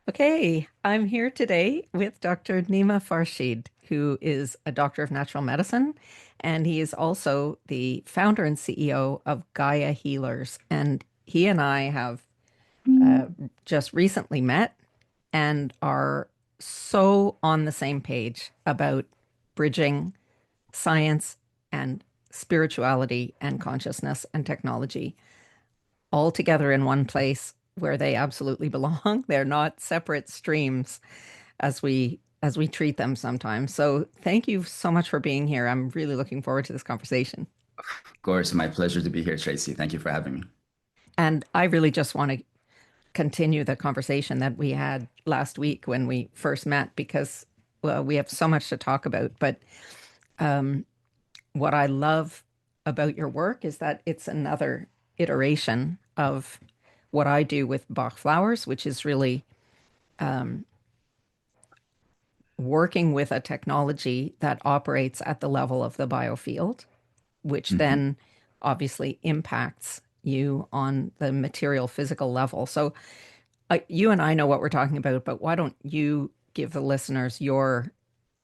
Okay, I'm here today with Dr. Nima Farshid, who is a doctor of natural medicine, and he is also the founder and CEO of Gaia Healers. And he and I have uh, just recently met and are so on the same page about bridging science and spirituality and consciousness and technology all together in one place where they absolutely belong. They're not separate streams as we treat them sometimes. So thank you so much for being here. I'm really looking forward to this conversation. Of course, my pleasure to be here, Tracy. Thank you for having me. And I really just want to continue the conversation that we had last week when we first met because well, we have so much to talk about. But what I love about your work is that it's another iteration of what I do with Bach flowers, which is really working with a technology that operates at the level of the biofield, which Mhm. then obviously impacts you on the material physical level. So you and I know what we're talking about, but why don't you give the listeners your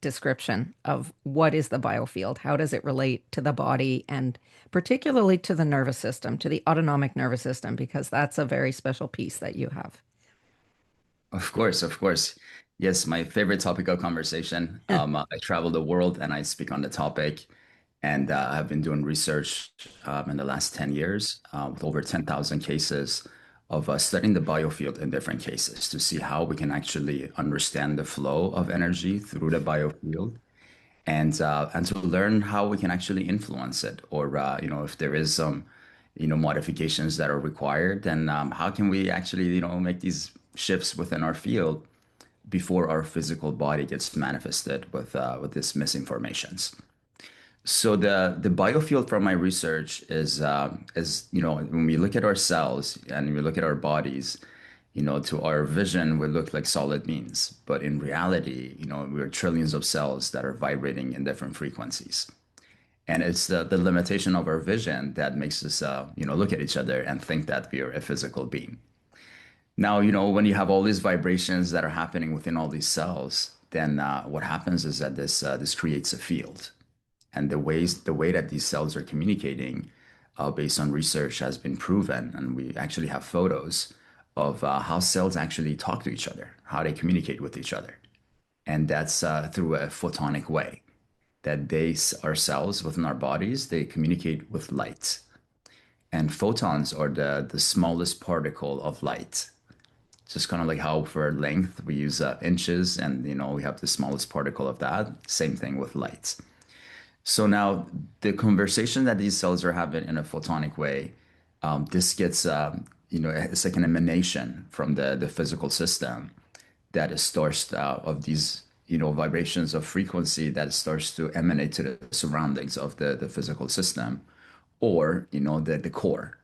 description of what is the biofield? How does it relate to the body and particularly to the nervous system, to the autonomic nervous system, because that's a very special piece that you have. Of course, of course. Yes, my favorite topic of conversation. I travel the world and I speak on the topic, and I've been doing research in the last 10 years with over 10,000 cases of studying the biofield in different cases to see how we can actually understand the flow of energy through the biofield and to learn how we can actually influence it, or if there is some modifications that are required, then how can we actually make these shifts within our field before our physical body gets manifested with this misinformations. So the biofield from my research is when we look at our cells and we look at our bodies, to our vision, we look like solid beings, but in reality, we're trillions of cells that are vibrating in different frequencies. And it's the limitation of our vision that makes us, look at each other and think that we are a physical being. Now, when you have all these vibrations that are happening within all these cells, then what happens is that this creates a field. And the way that these cells are communicating, based on research, has been proven, and we actually have photos of how cells actually talk to each other, how they communicate with each other, and that's through a photonic way. That our cells within our bodies, they communicate with light, and photons are the smallest particle of light. Just kind of like how for length we use inches, and we have the smallest particle of that. Same thing with light. So now the conversation that these cells are having in a photonic way, this gets, it's like an emanation from the physical system that is starts of these, vibrations of frequency that starts to emanate to the surroundings of the physical system, or, the core,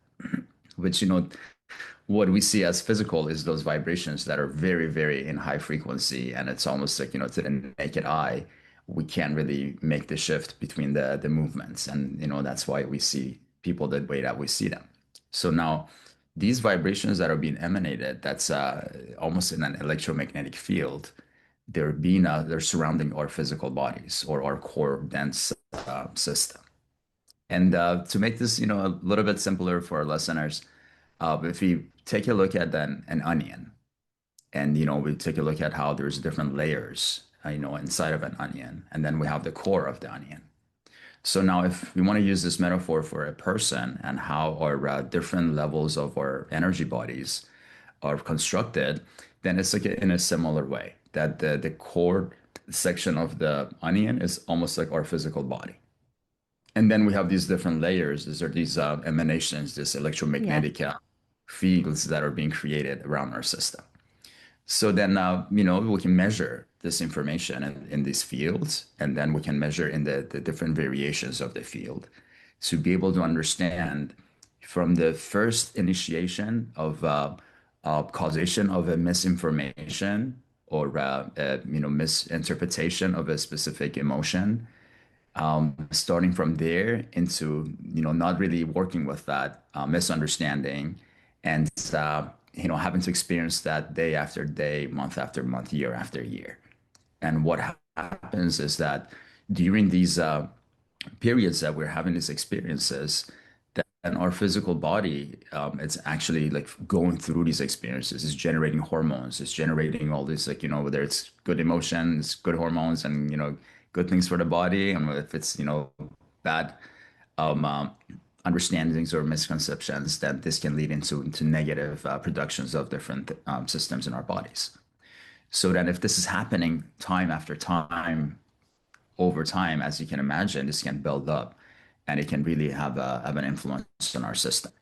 which, what we see as physical is those vibrations that are very, very in high frequency. And it's almost like, to the naked eye, we can't really make the shift between the movements. And, that's why we see people the way that we see them. So now these vibrations that are being emanated, that's almost in an electromagnetic field, they're surrounding our physical bodies or our core dense system. And to make this, a little bit simpler for our listeners, if we take a look at an onion, and we take a look at how there's different layers, inside of an onion, and then we have the core of the onion. So now, if we want to use this metaphor for a person and how our different levels of our energy bodies are constructed, then it's like in a similar way that the core section of the onion is almost like our physical body. And then we have these different layers. These are these emanations, this Yeah. electromagnetic fields that are being created around our system. So then, we can measure this information in these fields, and then we can measure in the different variations of the field to be able to understand from the first initiation of causation of a misinformation or misinterpretation of a specific emotion, starting from there into not really working with that misunderstanding, and having to experience that day after day, month after month, year after year. And what happens is that during these periods that we're having these experiences, that and our physical body, it's actually like going through these experiences, it's generating hormones, it's generating all this, like, whether it's good emotions, good hormones, and, good things for the body. And if it's, bad um, um, understandings or misconceptions, then this can lead into negative productions of different systems in our bodies. So then if this is happening time after time, over time, as you can imagine, this can build up and it can really have an influence on our system.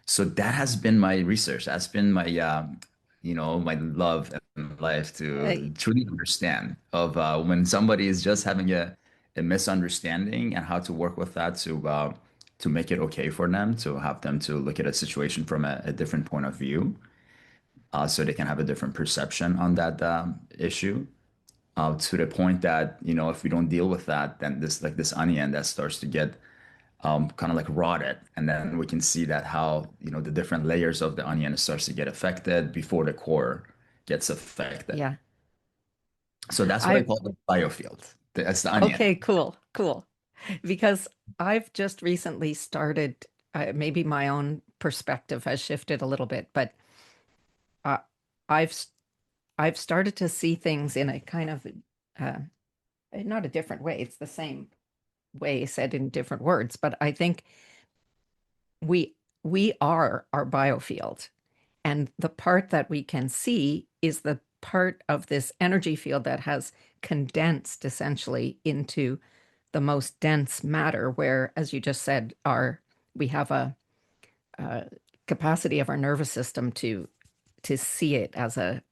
So that has been my research. That's been my love in life I, to truly understand of when somebody is just having a misunderstanding and how to work with that to make it okay for them, to have them to look at a situation from a different point of view, so they can have a different perception on that issue. To the point that, if we don't deal with that, then this onion that starts to get kind of like rotted. And then we can see that how, the different layers of the onion starts to get affected before the core gets affected. yeah. So that's what I I call the biofield. That's the onion. Okay, cool, cool. Because I've just recently started, maybe my own perspective has shifted a little bit, but uh, I've s- I've started to see things in a kind of uh, not a different way. It's the same way said in different words, but I think we we are our biofield, and the part that we can see is the part of this energy field that has condensed essentially into the most dense matter, where, as you just said, our we have a capacity of our nervous system to see it as a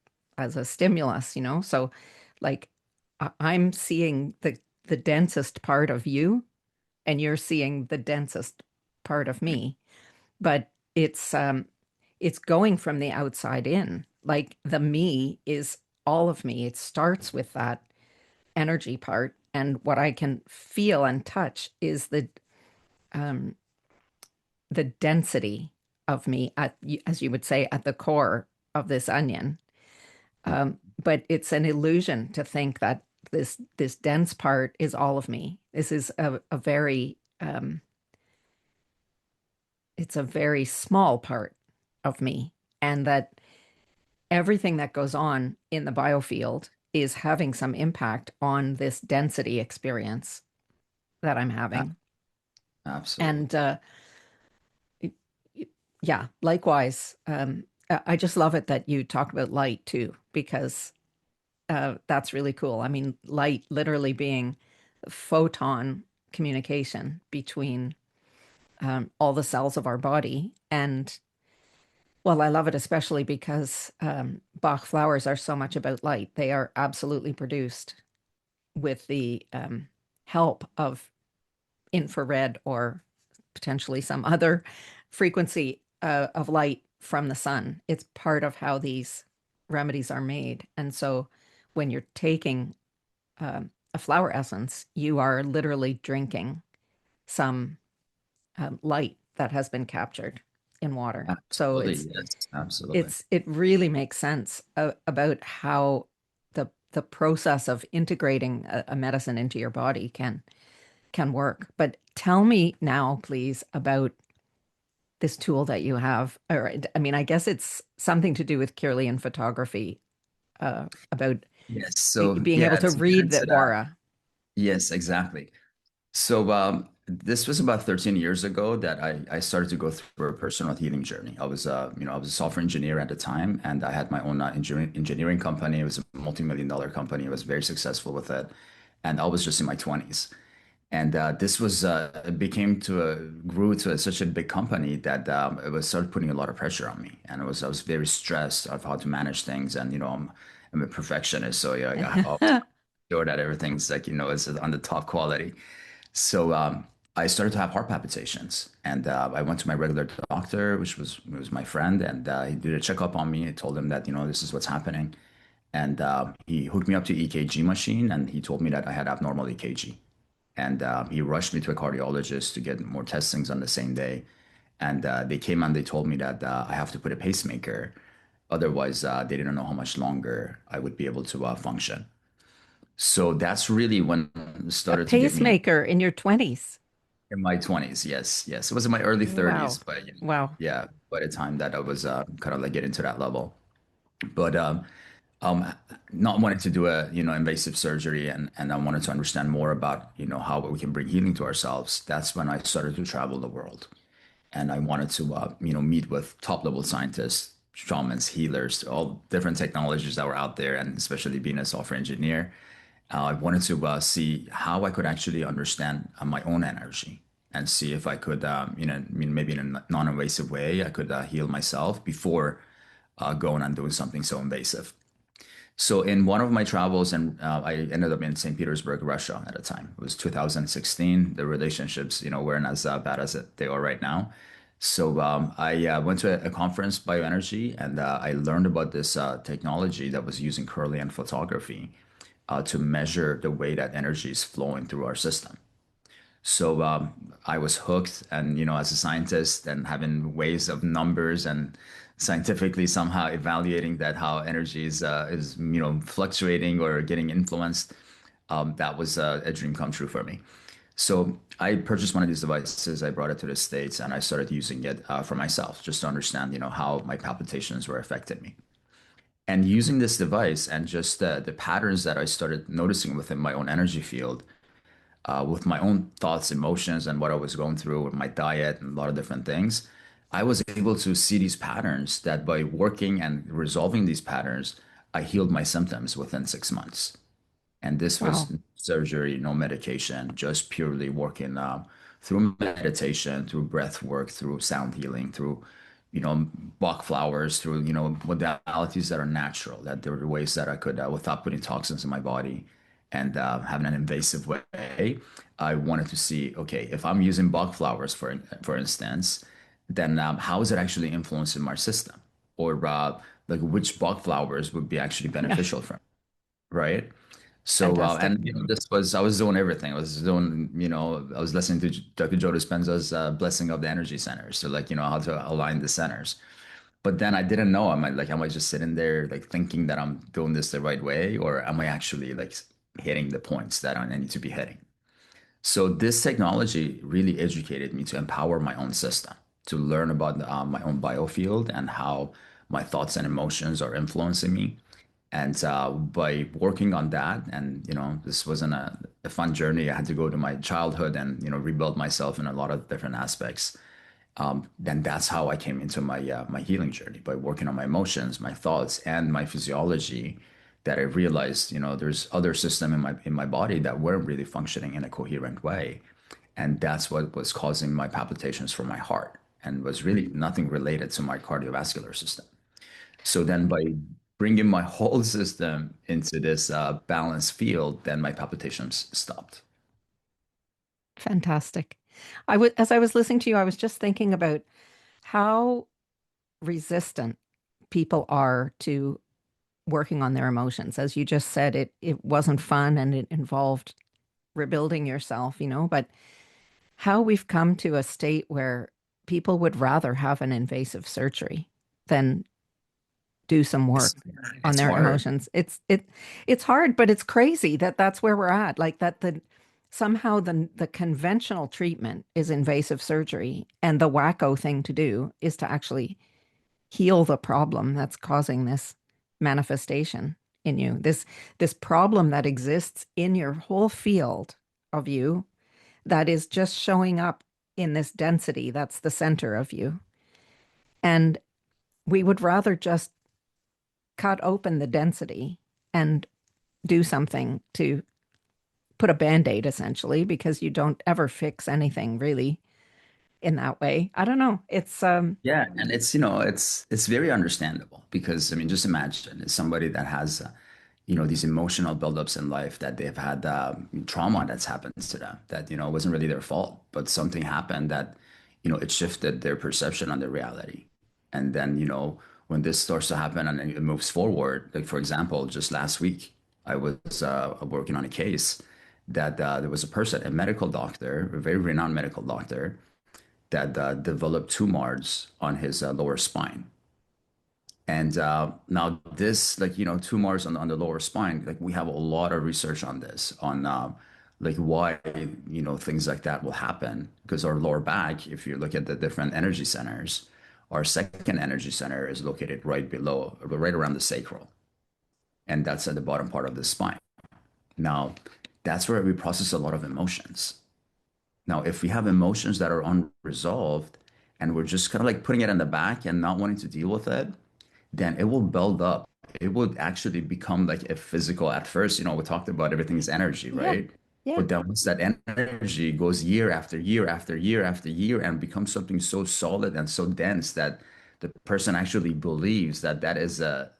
stimulus, So, like, I'm seeing the densest part of you, and you're seeing the densest part of me, but it's going from the outside in. Like, the me is all of me. It starts with that energy part, and what I can feel and touch is um, the density of me at, as you would say, at the core of this onion. But it's an illusion to think that this dense part is all of me. This is a very it's a very small part of me, and that everything that goes on in the biofield is having some impact on this density experience that I'm A- having. Absolutely. And yeah, likewise, I just love it that you talk about light too, because that's really cool. I mean, light literally being photon communication between all the cells of our body. And well, I love it especially because Bach flowers are so much about light. They are absolutely produced with the help of infrared or potentially some other frequency of light from the sun. It's part of how these remedies are made. And so when you're taking a flower essence, you are literally drinking some light that has been captured in water. So Absolutely. Yes, absolutely. it really makes sense about how the process of integrating a medicine into your body can work. But tell me now, please, about this tool that you have. Or, I mean, I guess it's something to do with Kirlian photography, about Yes. So being able yeah, to to get read the into that. aura. Yes, exactly. So this was about 13 years ago that I started to go through a personal healing journey. I was a software engineer at the time, and I had my own engineering company. It was a multi-million-dollar company. I was very successful with it, and I was just in my 20s. And this was it became to a grew to such a big company that it was started putting a lot of pressure on me, and I was very stressed of how to manage things. And I'm a perfectionist, so yeah, I always sure that everything's like is on the top quality. So I started to have heart palpitations, and I went to my regular doctor, which was my friend, and he did a checkup on me. I told him that this is what's happening, and he hooked me up to EKG machine, and he told me that I had abnormal EKG, and he rushed me to a cardiologist to get more testings on the same day, and they came and they told me that I have to put a pacemaker. Otherwise, they didn't know how much longer I would be able to function. So that's really when it A started to get me pacemaker in your 20s. in my 20s. Yes, yes. It was in my early 30s, Wow. but Wow. yeah, by the time that I was kind of like getting to that level. But um, not wanting to do a invasive surgery, and I wanted to understand more about how we can bring healing to ourselves. That's when I started to travel the world, and I wanted to meet with top level scientists, shamans, healers, all different technologies that were out there, and especially being a software engineer, I wanted to see how I could actually understand my own energy and see if I could, maybe in a non-invasive way, I could heal myself before going and doing something so invasive. So in one of my travels, and I ended up in St. Petersburg, Russia at the time. It was 2016. The relationships, weren't as bad as they are right now. So I went to a conference, bioenergy, and I learned about this technology that was using Kirlian photography to measure the way that energy is flowing through our system. So I was hooked, and as a scientist, and having ways of numbers and scientifically somehow evaluating that how energy is fluctuating or getting influenced. That was a dream come true for me. So I purchased one of these devices. I brought it to the States, and I started using it for myself, just to understand how my palpitations were affecting me. And using this device and just the patterns that I started noticing within my own energy field with my own thoughts, emotions, and what I was going through with my diet and a lot of different things, I was able to see these patterns that by working and resolving these patterns, I healed my symptoms within 6 months. And this was Wow. no surgery, no medication, just purely working through meditation, through breath work, through sound healing, through, Bach flowers, through, modalities that are natural, that there were ways that I could, without putting toxins in my body and having an invasive way. I wanted to see, okay, if I'm using Bach flowers, for instance, then how is it actually influencing my system? Or like which Bach flowers would be actually Yeah. beneficial for me, right? So, Fantastic. and I was doing everything. I was doing, I was listening to Dr. Joe Dispenza's blessing of the energy centers. So like, how to align the centers. But then I didn't know. Am I just sitting there like thinking that I'm doing this the right way, or am I actually like hitting the points that I need to be hitting? So this technology really educated me to empower my own system, to learn about my own biofield and how my thoughts and emotions are influencing me. And by working on that, and this wasn't a fun journey. I had to go to my childhood and rebuild myself in a lot of different aspects. Then that's how I came into my healing journey by working on my emotions, my thoughts, and my physiology. That I realized, there's other system in my body that weren't really functioning in a coherent way, and that's what was causing my palpitations for my heart, and was really nothing related to my cardiovascular system. So then by bringing my whole system into this balanced field, then my palpitations stopped. Fantastic. As I was listening to you, I was just thinking about how resistant people are to working on their emotions. As you just said, it wasn't fun and it involved rebuilding yourself, but how we've come to a state where people would rather have an invasive surgery than do some It's, work on it's their hard. emotions. It's hard, but it's crazy that that's where we're at. Like that the somehow the conventional treatment is invasive surgery, and the wacko thing to do is to actually heal the problem that's causing this manifestation in you. This problem that exists in your whole field of you that is just showing up in this density that's the center of you. And we would rather just cut open the density and do something to put a band-aid essentially because you don't ever fix anything really in that way. I don't know. It's Yeah, and it's very understandable because I mean, just imagine it's somebody that has these emotional buildups in life that they've had trauma that's happened to them that wasn't really their fault, but something happened that it shifted their perception on their reality, and then when this starts to happen and it moves forward, like for example, just last week I was working on a case that there was a person, a medical doctor, a very renowned medical doctor that developed tumors on his lower spine. And now this, like, tumors on the lower spine, like we have a lot of research on this, on like why, things like that will happen. Because our lower back, if you look at the different energy centers, our second energy center is located right below, right around the sacral. And that's at the bottom part of the spine. Now, that's where we process a lot of emotions. Now, if we have emotions that are unresolved and we're just kind of like putting it in the back and not wanting to deal with it, then it will build up. It would actually become like a physical at first. We talked about everything is energy, Yeah. right? Yeah. But then once that energy goes year after year after year after year and becomes something so solid and so dense that the person actually believes that that is a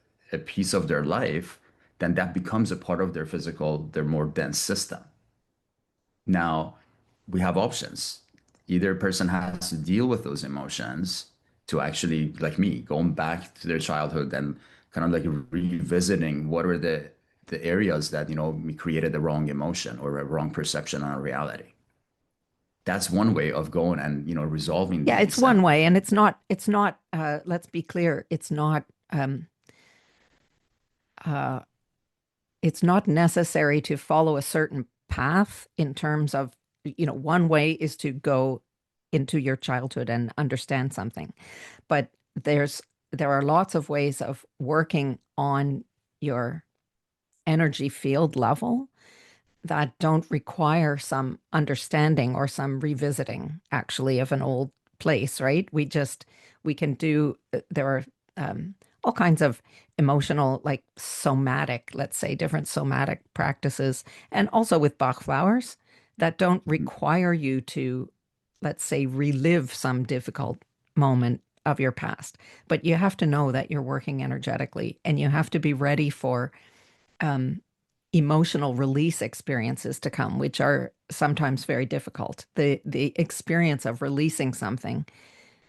piece of their life, then that becomes a part of their physical, their more dense system. Now, we have options. Either a person has to deal with those emotions to actually, like me, going back to their childhood and kind of like revisiting what are the areas that, we created the wrong emotion or a wrong perception on reality. That's one way of going and, resolving Yeah, it's these. one way, and it's not let's be clear, uh it's not necessary to follow a certain path in terms of, one way is to go into your childhood and understand something. But there are lots of ways of working on your energy field level that don't require some understanding or some revisiting actually of an old place, right? We can do, there are all kinds of emotional, like somatic, let's say, different somatic practices, and also with Bach flowers that don't require you to, let's say, relive some difficult moment of your past. But you have to know that you're working energetically and you have to be ready for um, emotional release experiences to come, which are sometimes very difficult. The experience of releasing something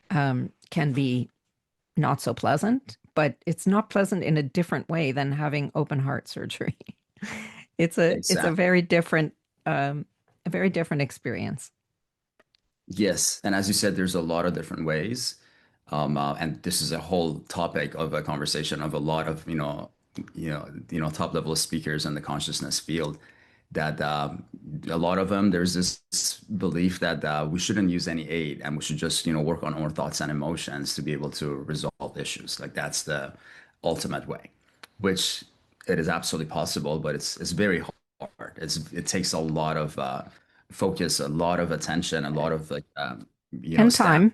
can be not so pleasant, but it's not pleasant in a different way than having open heart surgery. It's Exactly. um, a very different experience. Yes, and as you said, there's a lot of different ways, and this is a whole topic of a conversation of a lot of top level speakers in the consciousness field. That a lot of them, there's this belief that we shouldn't use any aid, and we should just work on our thoughts and emotions to be able to resolve issues. Like that's the ultimate way, which it is absolutely possible, but it's very hard. It takes a lot of focus, a lot of attention, a lot of like And staff time,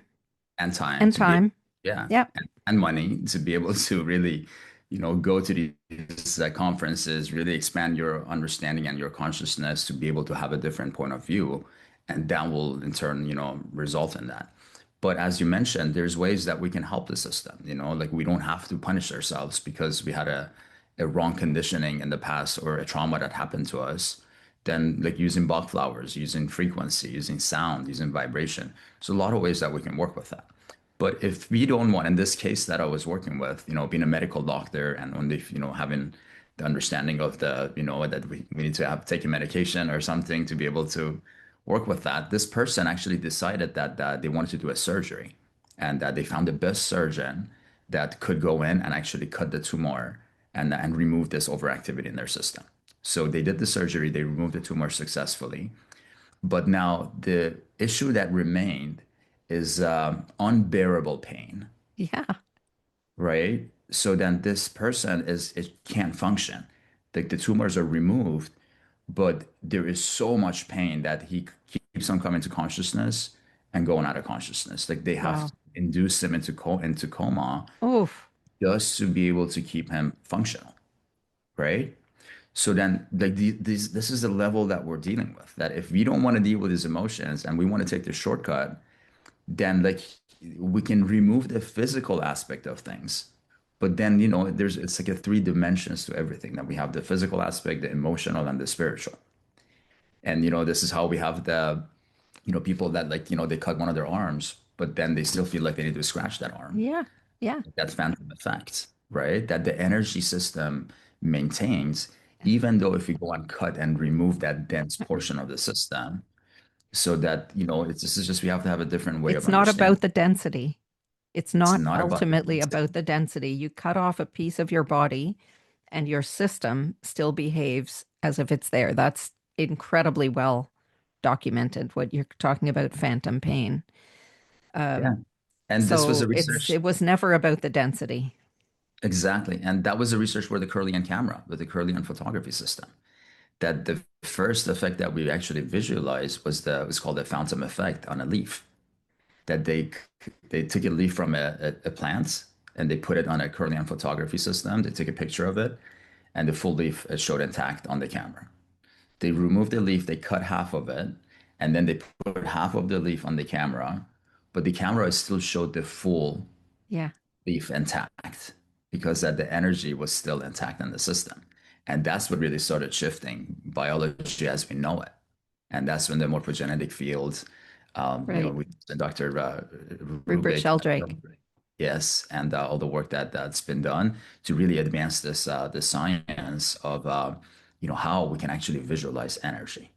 and time and to be, time. yeah, Yep. and money to be able to really, go to these conferences, really expand your understanding and your consciousness to be able to have a different point of view, and that will in turn, result in that. But as you mentioned, there's ways that we can help the system, like we don't have to punish ourselves because we had a wrong conditioning in the past or a trauma that happened to us. Then like using Bach flowers, using frequency, using sound, using vibration. So a lot of ways that we can work with that. But if we don't want, in this case that I was working with, being a medical doctor and only, having the understanding of the, that we need to have take a medication or something to be able to work with that, this person actually decided that they wanted to do a surgery and that they found the best surgeon that could go in and actually cut the tumor and remove this overactivity in their system. So they did the surgery, they removed the tumor successfully. But now the issue that remained is unbearable pain, Yeah. right? So then this person it can't function. Like the tumors are removed, but there is so much pain that he keeps on coming to consciousness and going out of consciousness. Like they have Wow. to induce him into coma Oof. just to be able to keep him functional, right? So then, like this is the level that we're dealing with. That if we don't want to deal with these emotions and we want to take the shortcut, then like we can remove the physical aspect of things. But then, it's like a three dimensions to everything that we have the physical aspect, the emotional, and the spiritual. And this is how we have the people that like they cut one of their arms, but then they still feel like they need to scratch that arm. Yeah. Yeah. That phantom effect, right? That the energy system maintains, even though if we go and cut and remove that dense portion of the system, so that, this is just, we have to have a different way of It's not understanding. about the density. It's It's not not about the ultimately about density. the density. You cut off a piece of your body and your system still behaves as if it's there. That's incredibly well documented, what you're talking about, phantom pain. Yeah. Um, And this was so a research. it was never about the density. Exactly. And that was the research for the Kirlian camera, with the Kirlian photography system. That the first effect that we actually visualized was called a phantom effect on a leaf. That they took a leaf from a plant and they put it on a Kirlian photography system. They took a picture of it, and the full leaf showed intact on the camera. They removed the leaf, they cut half of it, and then they put half of the leaf on the camera, but the camera still showed the full Yeah, leaf intact because that the energy was still intact in the system. And that's what really started shifting biology as we know it. And that's when the morphogenetic field, right. with Dr. Rupert Rubik, Sheldrake. yes, and all the work that's been done to really advance the science of how we can actually visualize energy.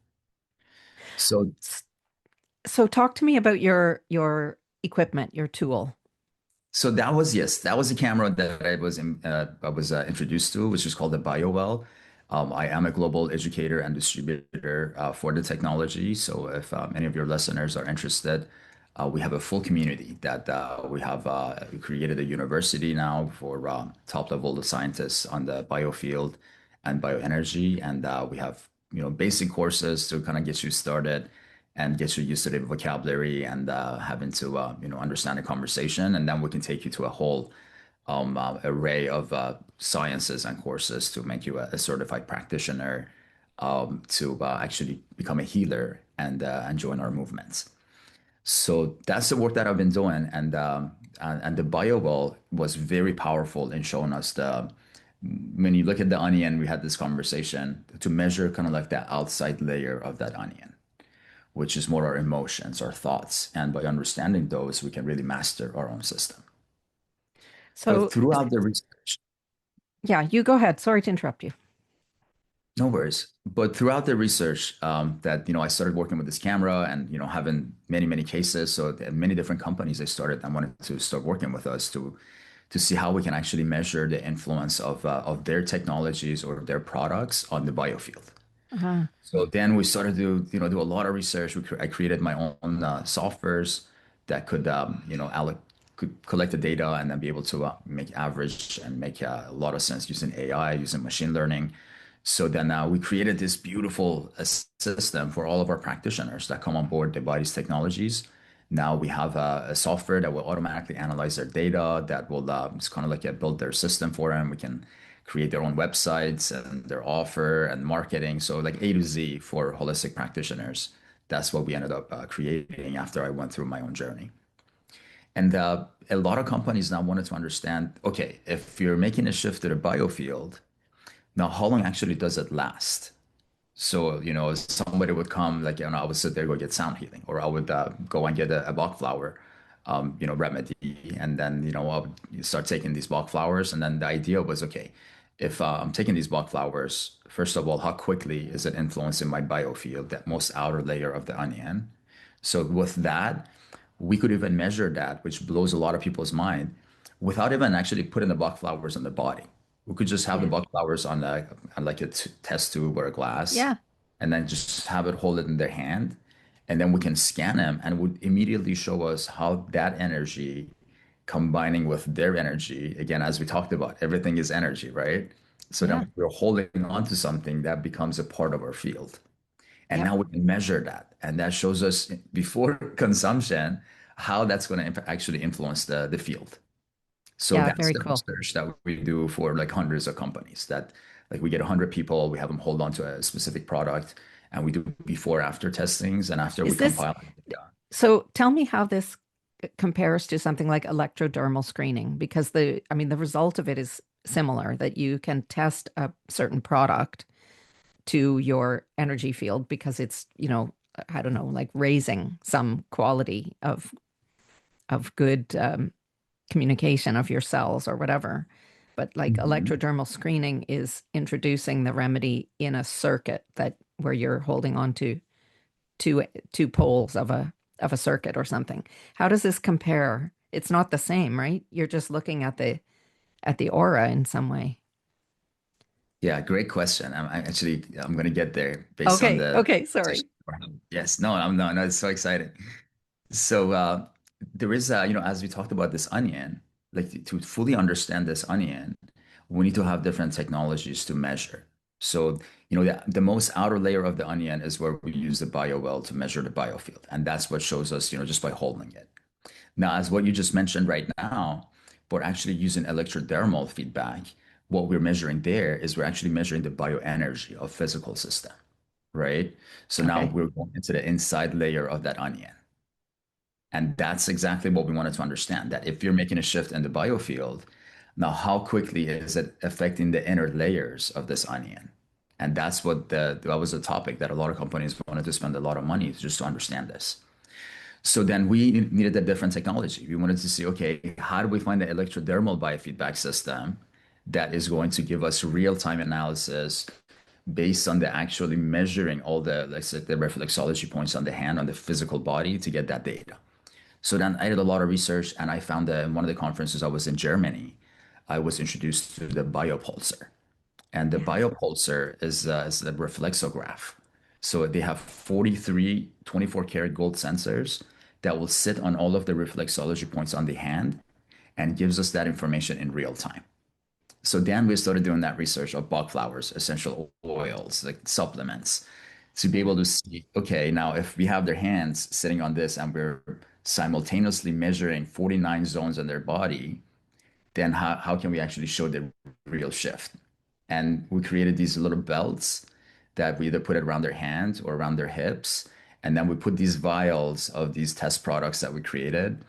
So So talk to me about your equipment, your tool. So that was yes, that was a camera that I was introduced to, which is called the BioWell. I am a global educator and distributor for the technology. So if any of your listeners are interested, we have a full community that we have created a university now for top level scientists on the biofield and bioenergy, and we have basic courses to kind of get you started and get you used to the vocabulary and having to understand the conversation, and then we can take you to a whole array of sciences and courses to make you a certified practitioner, to actually become a healer and join our movements. So that's the work that I've been doing, and the BioWell was very powerful in showing us the when you look at the onion, we had this conversation to measure kind of like the outside layer of that onion, which is more our emotions, our thoughts. And by understanding those, we can really master our own system. But So throughout the research, yeah, you go ahead. Sorry to interrupt you. no worries. But throughout the research, that I started working with this camera and having many cases. So there are many different companies they started and wanted to start working with us to see how we can actually measure the influence of their technologies or their products on the biofield. Uh-huh. So then we started to do a lot of research. I created my own softwares that could could collect the data and then be able to make average and make a lot of sense using AI, using machine learning. So then we created this beautiful system for all of our practitioners that come on board the body's technologies. Now we have a software that will automatically analyze their data, that will it's kind of like build their system for them. We can create their own websites and their offer and marketing. So like A to Z for holistic practitioners. That's what we ended up creating after I went through my own journey. And a lot of companies now wanted to understand, okay, if you're making a shift to the biofield, now how long actually does it last? So, somebody would come, like, I would sit there, go get sound healing, or I would go and get a Bach flower, remedy. And then, I would start taking these Bach flowers. And then the idea was, okay, if I'm taking these Bach flowers, first of all, how quickly is it influencing my biofield, that most outer layer of the onion? So with that, we could even measure that, which blows a lot of people's mind, without even actually putting the Bach flowers on the body. We could just have the Yeah. Bach flowers on like a test tube or a glass, Yeah. and then just have it hold it in their hand, and then we can scan them, and it would immediately show us how that energy combining with their energy. Again, as we talked about, everything is energy, right? So Yeah. then we're holding on to something that becomes a part of our field. And Yep. now we can measure that. And that shows us before consumption how that's going to actually influence the field. So Yeah. that's Very the cool. research that we do for like hundreds of companies, that like we get 100 people, we have them hold on to a specific product, and we do before after testings, and after we Is this compile the data. so? Tell me how this compares to something like electrodermal screening, because I mean, the result of it is similar, that you can test a certain product to your energy field because it's, I don't know, like raising some quality of good communication of your cells or whatever. But like Mhm. electrodermal screening is introducing the remedy in a circuit that where you're holding on to two poles of a circuit or something. How does this compare? it's not the same, right? You're just looking at the aura in some way. Yeah, great question. I'm going to get there based on Okay, the okay, conversation sorry. we're having. Yes, no, I'm no, no, it's so exciting. So there is, as we talked about this onion, like to fully understand this onion, we need to have different technologies to measure. So, the most outer layer of the onion is where we use the bio well to measure the biofield, and that's what shows us, just by holding it. Now, as what you just mentioned right now, we're actually using electrodermal feedback. What we're measuring there is we're actually measuring the bioenergy of physical system, right? So now Okay, we're going into the inside layer of that onion. And that's exactly what we wanted to understand, that if you're making a shift in the biofield, now how quickly is it affecting the inner layers of this onion? And that was a topic that a lot of companies wanted to spend a lot of money just to understand this. So then we needed a different technology. We wanted to see, okay, how do we find the electrodermal biofeedback system that is going to give us real-time analysis based on the actually measuring all the, let's say, the reflexology points on the hand, on the physical body to get that data. So then I did a lot of research and I found that in one of the conferences I was in Germany, I was introduced to the biopulsar. And the yes. biopulsar is a reflexograph. So they have 43 24-karat gold sensors that will sit on all of the reflexology points on the hand and gives us that information in real time. So then we started doing that research of bog flowers, essential oils, like supplements, to be able to see, okay, now if we have their hands sitting on this and we're simultaneously measuring 49 zones on their body, then how can we actually show the real shift? And we created these little belts that we either put it around their hands or around their hips. And then we put these vials of these test products that we created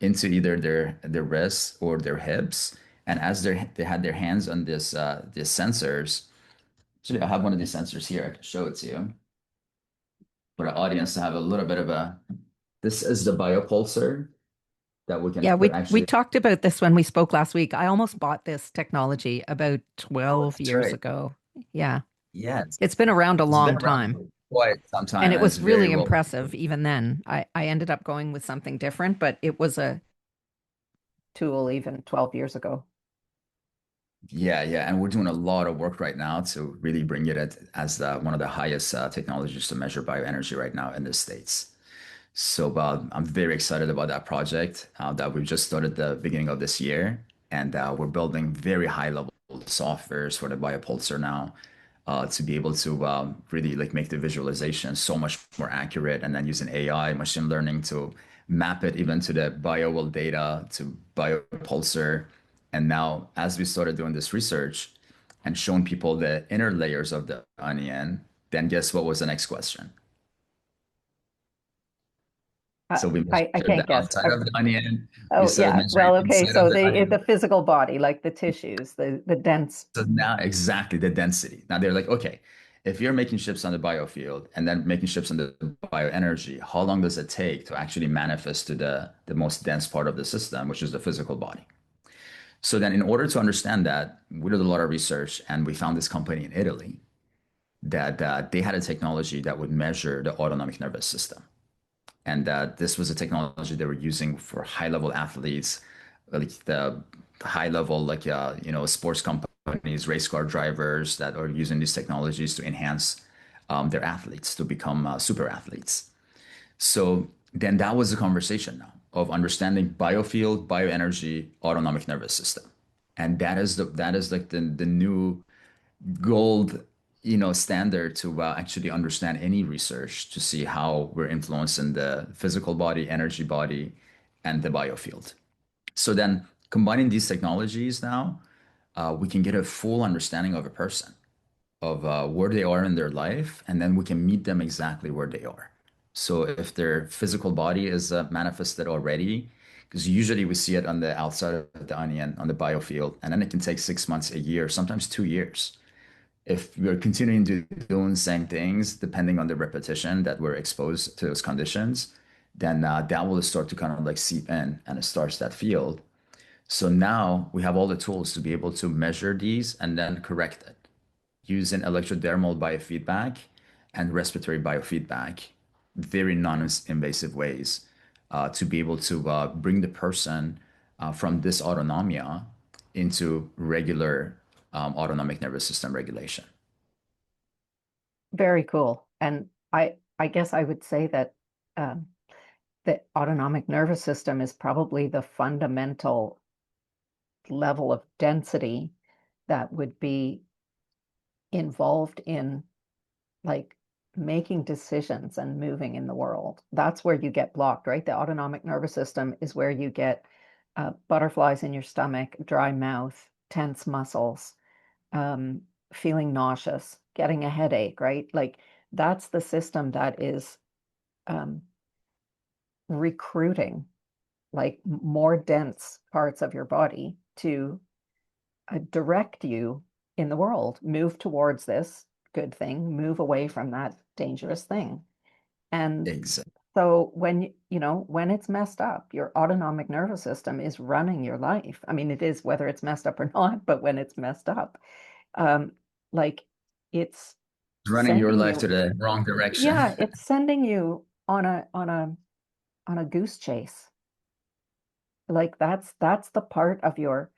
into either their wrists or their hips. And as they had their hands on these sensors, actually I have one of these sensors here. I can show it to you for the audience to have a little bit of a. This is the biopulsar that we can Yeah, put we actually. talked about this when we spoke last week. I almost bought this technology about Oh, 12 that's years right. ago. Yeah, Yes, it's been around a it's been long around time. for quite some And time it and it's was very really well. impressive even then. I ended up going with something different, but it was a tool even 12 years ago. Yeah, yeah, and we're doing a lot of work right now to really bring it as one of the highest technologies to measure bioenergy right now in the States. So I'm very excited about that project that we've just started the beginning of this year, and we're building very high level softwares for the biopulsar now to be able to really like make the visualization so much more accurate, and then using AI, machine learning to map it even to the bio data to biopulsar. And now, as we started doing this research and showing people the inner layers of the onion, then guess what was the next question? So we I measured can't the guess. outside of the onion. We Oh started yeah. measuring Well, the okay. inside of So the the onion. physical body, like the tissues, the dense. So now exactly the density. Now they're like, okay, if you're making shifts on the biofield and then making shifts on the bioenergy, how long does it take to actually manifest to the most dense part of the system, which is the physical body? So then in order to understand that, we did a lot of research and we found this company in Italy that they had a technology that would measure the autonomic nervous system. And this was a technology they were using for high level athletes, like the high level, like sports companies, race car drivers that are using these technologies to enhance their athletes to become super athletes. So then that was the conversation now of understanding biofield, bioenergy, autonomic nervous system, and that is like the new gold, standard to actually understand any research to see how we're influencing the physical body, energy body, and the biofield. So then combining these technologies now, we can get a full understanding of a person, of where they are in their life, and then we can meet them exactly where they are. So if their physical body is manifested already, because usually we see it on the outside of the onion, on the biofield, and then it can take 6 months, a year, sometimes 2 years if we're continuing to doing the same things, depending on the repetition that we're exposed to those conditions, then that will start to kind of like seep in and it starts that field. So now we have all the tools to be able to measure these and then correct it using electrodermal biofeedback and respiratory biofeedback, very non-invasive ways to be able to bring the person from dysautonomia into regular autonomic nervous system regulation. Very cool. And I guess I would say that um, the autonomic nervous system is probably the fundamental level of density that would be involved in like making decisions and moving in the world. That's where you get blocked, right? The autonomic nervous system is where you get butterflies in your stomach, dry mouth, tense muscles, um, feeling nauseous, getting a headache, right? Like that's the system that is um, recruiting like more dense parts of your body to direct you in the world. Move towards this good thing, move away from that dangerous thing. And Exactly. so when it's messed up, your autonomic nervous system is running your life. I mean, it is whether it's messed up or not, but when it's messed up, um, like it's Running your sending life to you, the wrong direction. yeah, it's sending you on a goose chase. Like that's the part of your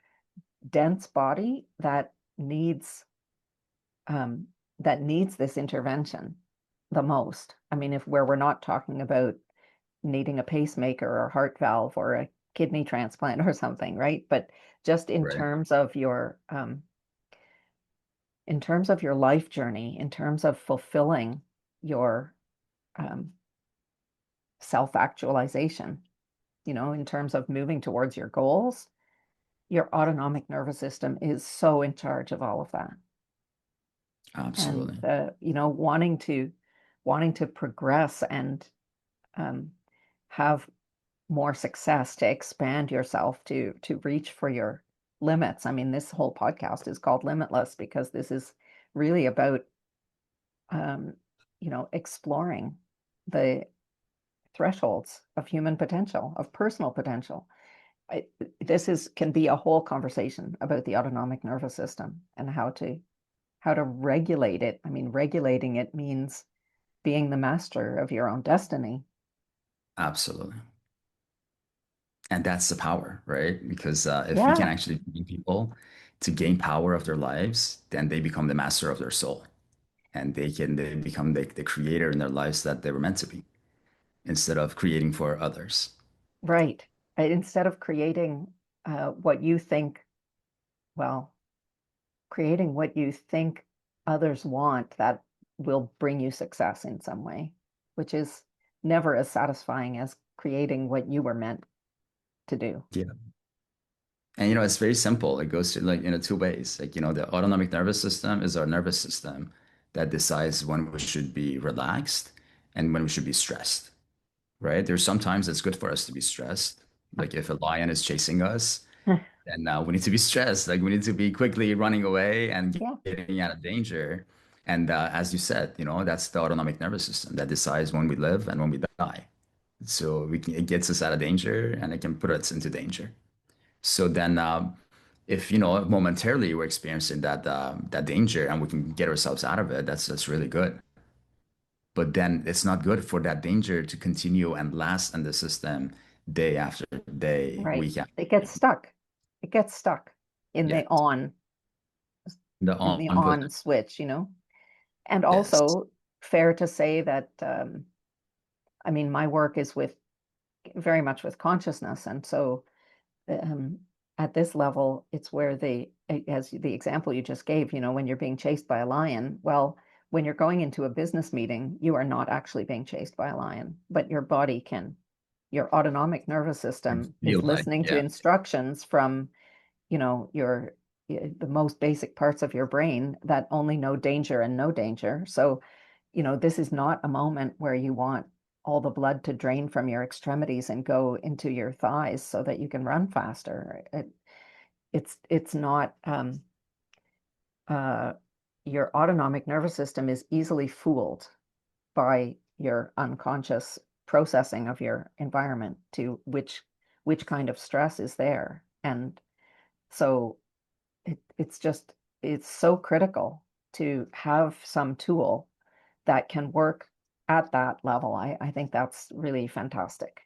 dense body um, that needs this intervention the most. I mean, if where we're not talking about needing a pacemaker or a heart valve or a kidney transplant or something, right? But just Right. in terms of your life journey, in terms of fulfilling your um, self-actualization, in terms of moving towards your goals, your autonomic nervous system is so in charge of all of that. And Absolutely. wanting to progress and um, have more success, to expand yourself, to reach for your limits. I mean, this whole podcast is called Limitless because this is really about um, exploring the thresholds of human potential, of personal potential. This is can be a whole conversation about the autonomic nervous system and how to regulate it. I mean, regulating it means being the master of your own destiny. Absolutely. And that's the power, right? Because if we can Yeah, actually bring people to gain power of their lives, then they become the master of their soul, and they become the creator in their lives that they were meant to be, instead of creating for others. right. Instead of creating what you think, well, creating what you think others want that will bring you success in some way, which is never as satisfying as creating what you were meant to do. Yeah. And it's very simple. It goes to like two ways. Like, the autonomic nervous system is our nervous system that decides when we should be relaxed and when we should be stressed, right? There's sometimes it's good for us to be stressed. Like if a lion is chasing us, then we need to be stressed. Like we need to be quickly running away and Yeah, getting out of danger. And as you said, that's the autonomic nervous system that decides when we live and when we die. So it gets us out of danger and it can put us into danger. So then, if momentarily we're experiencing that danger and we can get ourselves out of it, that's really good. But then it's not good for that danger to continue and last in the system day after day, right. week after It gets week. stuck. It gets stuck in Yeah, the on on button. switch. And Yes, also fair to say that I mean, my work is with very much with consciousness, and so um, at this level, it's where as the example you just gave, when you're being chased by a lion, well, when you're going into a business meeting, you are not actually being chased by a lion, but your body can. Your autonomic nervous I system is feel like, listening to yeah, instructions from, your the most basic parts of your brain that only know danger and no danger. So, this is not a moment where you want all the blood to drain from your extremities and go into your thighs so that you can run faster. It's not uh, your autonomic nervous system is easily fooled by your unconscious processing of your environment to which kind of stress is there. And so it's so critical to have some tool that can work at that level. I think that's really fantastic.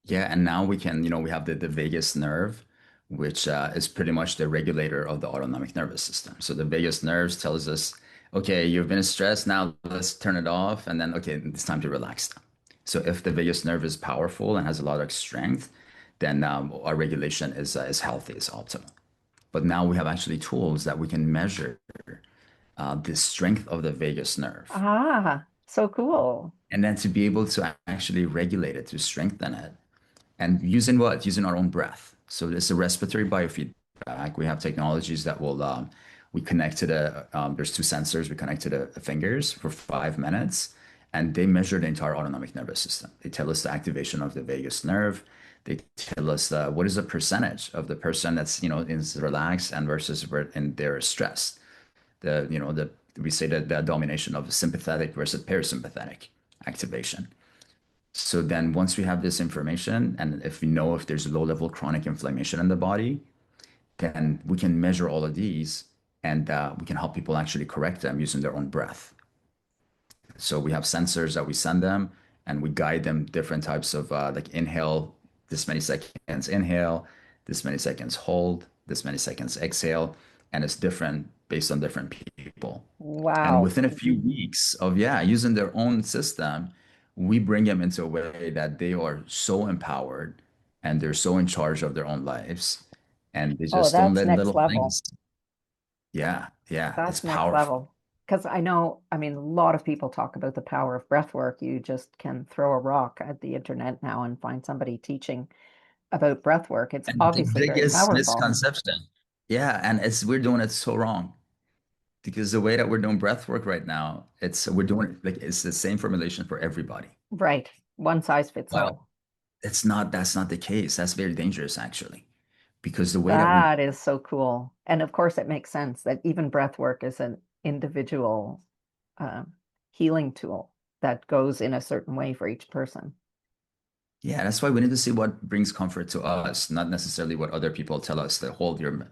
Yeah, and now we can, we have the vagus nerve, which is pretty much the regulator of the autonomic nervous system. So the vagus nerves tells us, okay, you've been stressed, now let's turn it off, and then okay, it's time to relax now. So if the vagus nerve is powerful and has a lot of strength, then our regulation is healthy, is optimal. But now we have actually tools that we can measure the strength of the vagus nerve, Ah, so cool. and then to be able to actually regulate it, to strengthen it. And using what? Using our own breath. So it's a respiratory biofeedback. We have technologies that will, we connect to there's two sensors. We connect to the fingers for 5 minutes, and they measure the entire autonomic nervous system. They tell us the activation of the vagus nerve. They tell us what is the percentage of the person that's, is relaxed and versus where in their stress. We say that the domination of sympathetic versus parasympathetic activation. So then once we have this information, and if we know if there's a low-level chronic inflammation in the body, then we can measure all of these and we can help people actually correct them using their own breath. So we have sensors that we send them and we guide them different types of like inhale, this many seconds inhale, this many seconds hold, this many seconds exhale, and it's different based on different people. And Wow. within a few weeks of, yeah, using their own system, we bring them into a way that they are so empowered and they're so in charge of their own lives. And they Oh, just don't that's let next little level. things. Yeah, yeah, it's That's next powerful. level. Because I know, I mean, a lot of people talk about the power of breath work. You just can throw a rock at the internet now and find somebody teaching about breath work. It's And the obviously very biggest powerful. misconception. Yeah, and we're doing it so wrong because the way that we're doing breath work right now, we're doing it like it's the same formulation for everybody. Right. One size fits Well, all. that's not the case. That's very dangerous actually, because the way that we That is so cool. And of course, it makes sense that even breath work is an individual um, healing tool that goes in a certain way for each person. Yeah, that's why we need to see what brings comfort to us, not necessarily what other people tell us to hold your.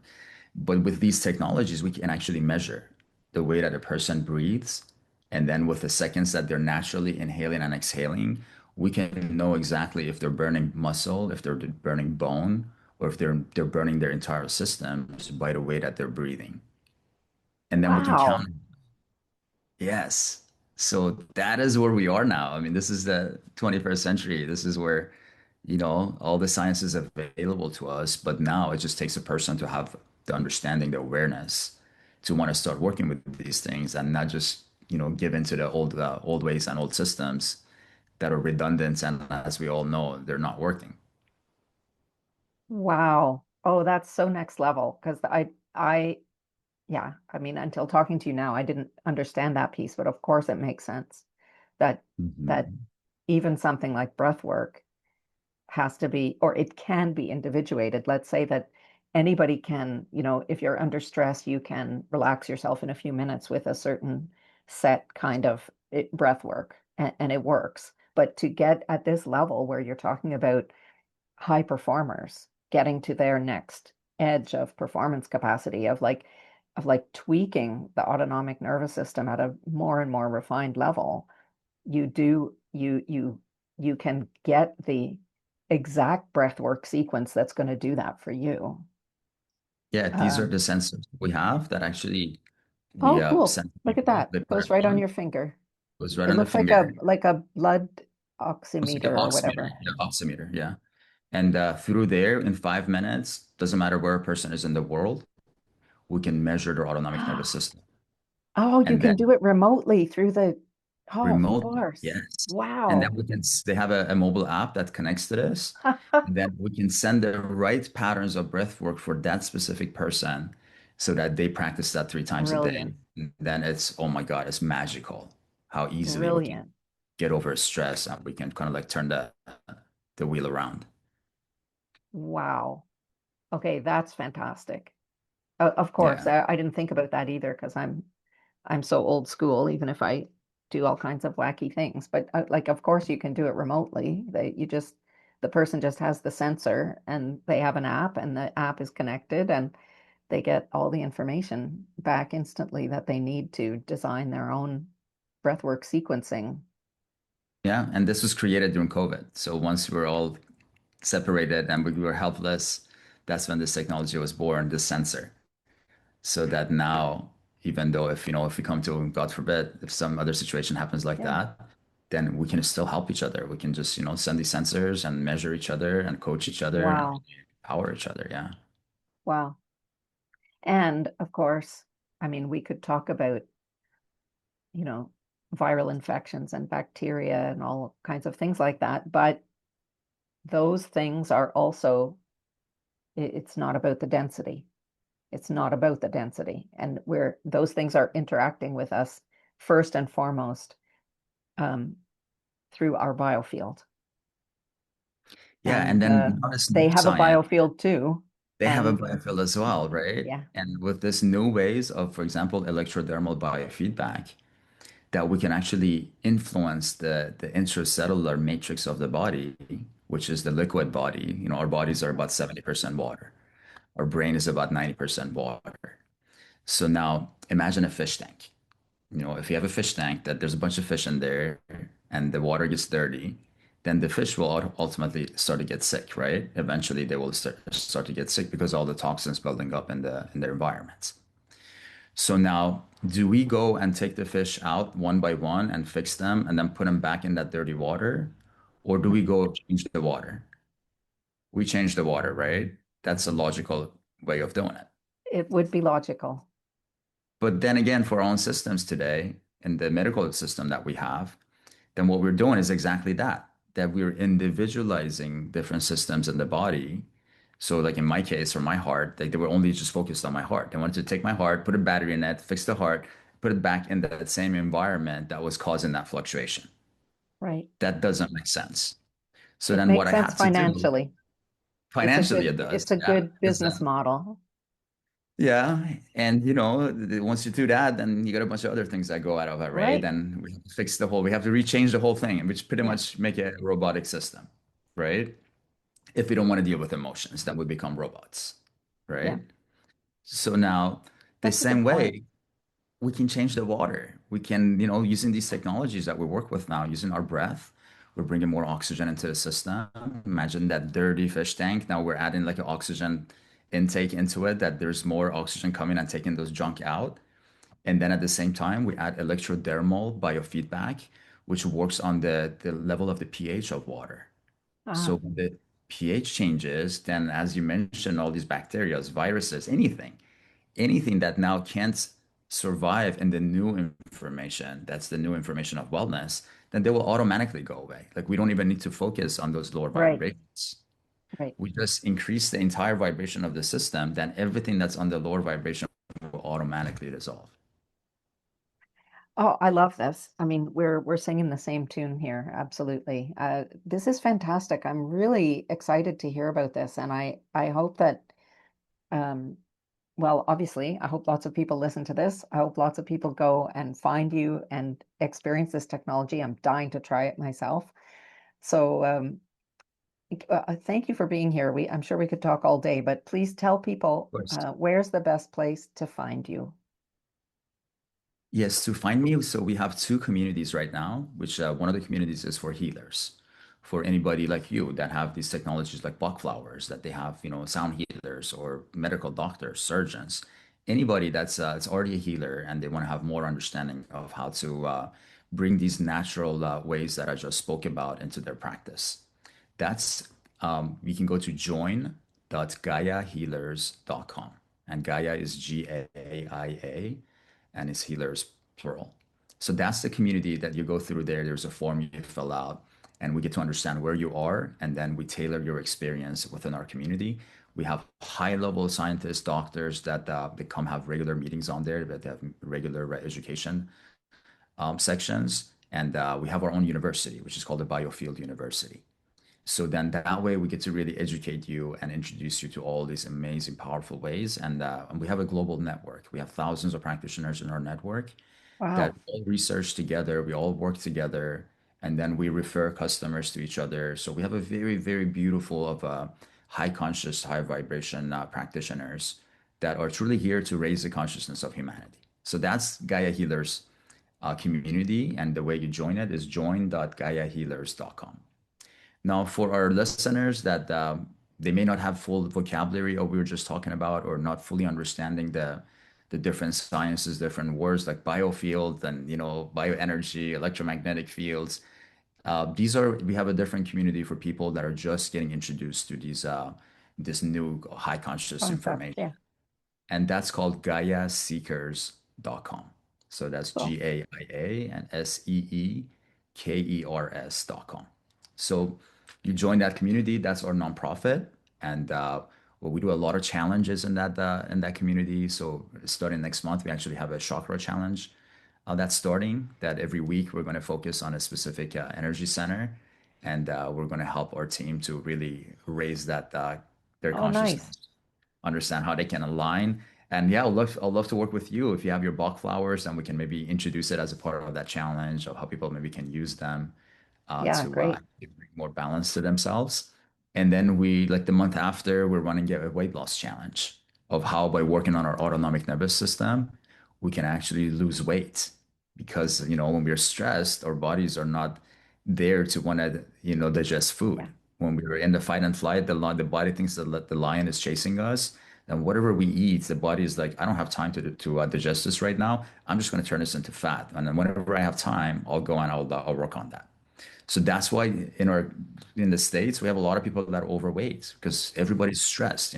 But with these technologies, we can actually measure the way that a person breathes. And then with the seconds that they're naturally inhaling and exhaling, we can know exactly if they're burning muscle, if they're burning bone, or if they're burning their entire systems by the way that they're breathing. And then we can Wow. count. Yes. So that is where we are now. I mean, this is the 21st century. This is where, all the science is available to us. But now it just takes a person to have the understanding, the awareness to want to start working with these things and not just, give into the old ways and old systems that are redundant. And as we all know, they're not working. Wow. Oh, that's so next level. Because yeah, I mean, until talking to you now, I didn't understand that piece, but of course it makes sense that that Mhm. even something like breath work has to be, or it can be individuated. Let's say that anybody can, if you're under stress, you can relax yourself in a few minutes with a certain set kind of breath work, and it works. But to get at this level where you're talking about high performers getting to their next edge of performance capacity of like tweaking the autonomic nervous system at a more and more refined level, you do you can get the exact breathwork sequence that's going to do that for you. Yeah, these are Um, the sensors we have that actually we oh, cool. send to Look at people. that. They put it Goes right on on, your finger. goes right It on the looks finger. like a blood It's like oximeter an or oximeter, whatever. yeah, oximeter, yeah. And through there, in 5 minutes, doesn't matter where a person is in the world, we can measure their autonomic nervous system. Oh, you And can then do it remotely through the, oh, of remotely, course. yes. And then Wow. they have a mobile app that connects to this. And then we can send the right patterns of breath work for that specific person so that they practice that 3 times a day. Brilliant. And then oh my God, it's magical how easily we can Brilliant. get over stress and we can kind of like turn the wheel around. Wow. Okay, that's fantastic. Of course, Yeah. I didn't think about that either because I'm so old school, even if I do all kinds of wacky things. But like, of course, you can do it remotely. The person just has the sensor and they have an app, and the app is connected, and they get all the information back instantly that they need to design their own breathwork sequencing. Yeah, and this was created during COVID. So once we're all separated and we were helpless. That's when this technology was born, this sensor. So that now, even though if we come to, God forbid, if some other situation happens like Yeah. that, then we can still help each other. We can just, send these sensors and measure each other and coach each other and Wow. power each other. Yeah. Wow. And of course, I mean, we could talk about, you know, viral infections and bacteria and all kinds of things like that, but those things are also, it's not about the density. It's not about the density. And where those things are interacting with us first and foremost um, through our biofield. Yeah. And And then beyond this they have a science, biofield too. they have a And biofield as well, right? yeah, And with this new ways of, for example, electrodermal biofeedback, that we can actually influence the intracellular matrix of the body, which is the liquid body. Our bodies are about 70% water. Our brain is about 90% water. So now imagine a fish tank. If you have a fish tank that there's a bunch of fish in there and the water gets dirty, then the fish will ultimately start to get sick, right? Eventually they will start to get sick because all the toxins building up in their environments. So now, do we go and take the fish out one by one and fix them and then put them back in that dirty water? Or do we go change the water? We change the water, right? That's a logical way of doing it. it would be logical. But then again, for our own systems today, in the medical system that we have, then what we're doing is exactly that, that we're individualizing different systems in the body. So, like in my case, for my heart, they were only just focused on my heart. They wanted to take my heart, put a battery in it, fix the heart, put it back in that same environment that was causing that fluctuation. Right. That doesn't make sense. So It then what makes I sense had to do, financially. financially it does, It's a yeah. good business model. Yeah, and once you do that, then you got a bunch of other things that go out of it, right? Right. Then we have to fix we have to rechange the whole thing, which pretty Yeah. much make it a robotic system, right? If we don't want to deal with emotions, then we become robots, Yeah. right? So now, the That's a same good point. way, we can change the water. We can, using these technologies that we work with now, using our breath, we're bringing more oxygen into the system. Imagine that dirty fish tank. Now we're adding like an oxygen intake into it, that there's more oxygen coming and taking those junk out. And then at the same time, we add electrodermal biofeedback, which works on the level of the pH of water. So Ah, when the pH changes, then as you mentioned, all these bacteria, viruses, anything that now can't survive in the new information, that's the new information of wellness, then they will automatically go away. Like we don't even need to focus on those lower right. vibrations. Right. We just increase the entire vibration of the system, then everything that's on the lower vibration will automatically dissolve. Oh, I love this. I mean, we're singing the same tune here. Absolutely. This is fantastic. I'm really excited to hear about this, and I hope that um, well, obviously, I hope lots of people listen to this. I hope lots of people go and find you and experience this technology. I'm dying to try it myself. So, thank you for being here. I'm sure we could talk all day, but please tell people Of course. where's the best place to find you. Yes, to find me. So we have two communities right now, which one of the communities is for healers, for anybody like you that have these technologies like Bach flowers, that they have, sound healers or medical doctors, surgeons, anybody it's already a healer and they want to have more understanding of how to bring these natural ways that I just spoke about into their practice. That's You can go to join.gaiahealers.com. And Gaia is Gaia and it's healers plural. So that's the community that you go through there. There's a form you fill out and we get to understand where you are and then we tailor your experience within our community. We have high level scientists, doctors that they come have regular meetings on there, that they have regular education sections. And we have our own university, which is called the Biofield University. So then that way we get to really educate you and introduce you to all these amazing, powerful ways. And we have a global network. We have thousands of practitioners in our network that Wow. all research together, we all work together, and then we refer customers to each other. So we have a very, very beautiful of high conscious, high vibration practitioners that are truly here to raise the consciousness of humanity. So that's Gaia Healers community, and the way you join it is join.gaiahealers.com. Now, for our listeners that they may not have full vocabulary of what we were just talking about, or not fully understanding the different sciences, different words like biofield and bioenergy, electromagnetic fields. We have a different community for people that are just getting introduced to this new high conscious Concept. information. Yeah. And that's called GaiaSeekers.com. So that's Cool. GAIA and SEEKERS.com. So you join that community. That's our nonprofit, and well, we do a lot of challenges in that community. So starting next month, we actually have a chakra challenge that's starting. That every week we're going to focus on a specific energy center, and we're going to help our team to really raise their Oh, consciousness, nice. understand how they can align. And yeah, I'd love to work with you if you have your Bach flowers, and we can maybe introduce it as a part of that challenge of how people maybe can use them Yeah, great. to bring more balance to themselves. And then like the month after, we're running a weight loss challenge of how by working on our autonomic nervous system, we can actually lose weight. Because, when we're stressed, our bodies are not there to want to, digest Yeah. food. When we were in the fight and flight, the body thinks that the lion is chasing us. And whatever we eat, the body is like, I don't have time to digest this right now. I'm just going to turn this into fat. And then whenever I have time, I'll go and I'll work on that. So that's why in the States we have a lot of people that are overweight because everybody's stressed.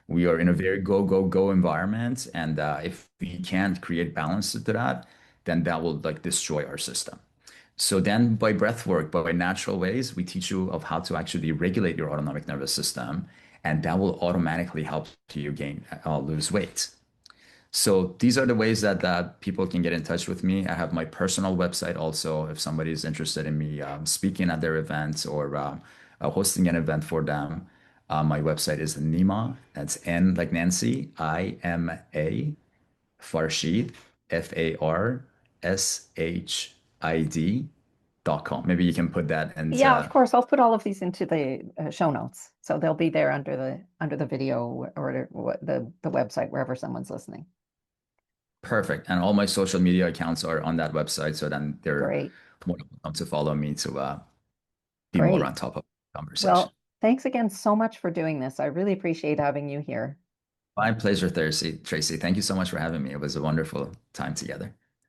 We are in a very go go go environment, and if we can't create balance to that, then that will like destroy our system. So then by breath work, by natural ways, we teach you of how to actually regulate your autonomic nervous system, and that will automatically help you lose weight. So these are the ways that people can get in touch with me. I have my personal website also if somebody is interested in me speaking at their events or hosting an event for them. My website is Nima. That's N like Nancy, IMA, Farshid, FARSHID.com. Maybe you can put that Yeah, of into course. I'll put all of these into the show notes, so they'll be there under the video or the website wherever someone's listening. perfect. And all my social media accounts are on that website. So then they're Great, more than welcome to follow me to be more great. on top of the conversation. Well, thanks again so much for doing this. I really appreciate having you here. My pleasure, Tracy. Thank you so much for having me. It was a wonderful time together.